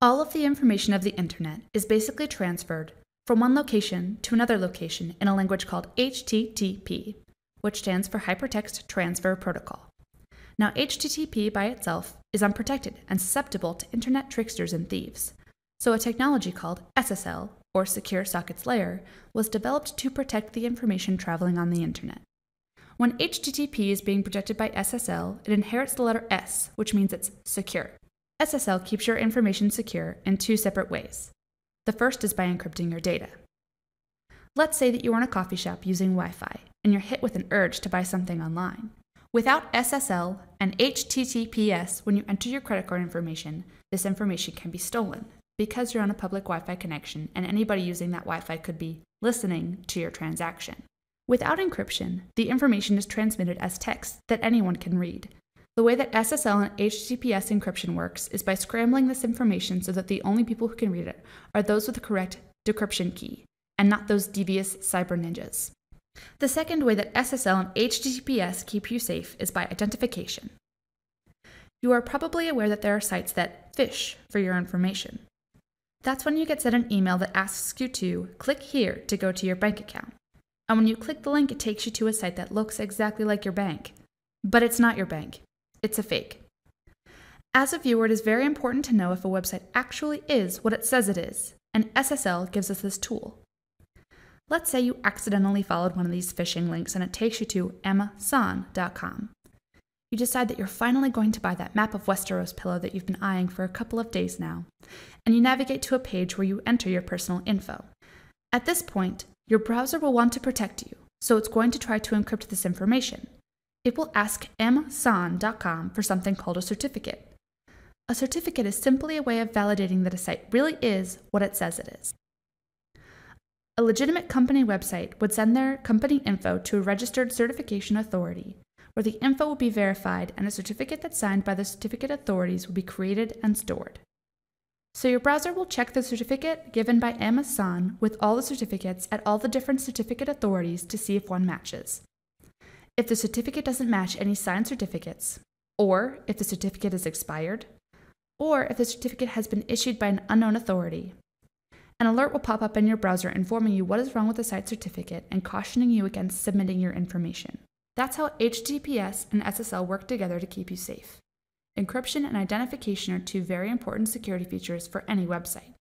All of the information of the internet is basically transferred from one location to another location in a language called HTTP, which stands for Hypertext Transfer Protocol. Now, HTTP by itself is unprotected and susceptible to internet tricksters and thieves, so a technology called SSL, or Secure Sockets Layer, was developed to protect the information traveling on the internet. When HTTP is being protected by SSL, it inherits the letter S, which means it's secure. SSL keeps your information secure in two separate ways. The first is by encrypting your data. Let's say that you are in a coffee shop using Wi-Fi, and you're hit with an urge to buy something online. Without SSL and HTTPS, when you enter your credit card information, this information can be stolen because you're on a public Wi-Fi connection and anybody using that Wi-Fi could be listening to your transaction. Without encryption, the information is transmitted as text that anyone can read. The way that SSL and HTTPS encryption works is by scrambling this information so that the only people who can read it are those with the correct decryption key, and not those devious cyber ninjas. The second way that SSL and HTTPS keep you safe is by identification. You are probably aware that there are sites that fish for your information. That's when you get sent an email that asks you to click here to go to your bank account. And when you click the link, it takes you to a site that looks exactly like your bank. But it's not your bank. It's a fake. As a viewer, it is very important to know if a website actually is what it says it is, and SSL gives us this tool. Let's say you accidentally followed one of these phishing links and it takes you to Amazon.com. You decide that you're finally going to buy that map of Westeros pillow that you've been eyeing for a couple of days now, and you navigate to a page where you enter your personal info. At this point, your browser will want to protect you, so it's going to try to encrypt this information. It will ask Amazon.com for something called a certificate. A certificate is simply a way of validating that a site really is what it says it is. A legitimate company website would send their company info to a registered certification authority, where the info will be verified and a certificate that's signed by the certificate authorities will be created and stored. So your browser will check the certificate given by Amazon with all the certificates at all the different certificate authorities to see if one matches. If the certificate doesn't match any signed certificates, or if the certificate is expired, or if the certificate has been issued by an unknown authority, an alert will pop up in your browser informing you what is wrong with the site certificate and cautioning you against submitting your information. That's how HTTPS and SSL work together to keep you safe. Encryption and identification are two very important security features for any website.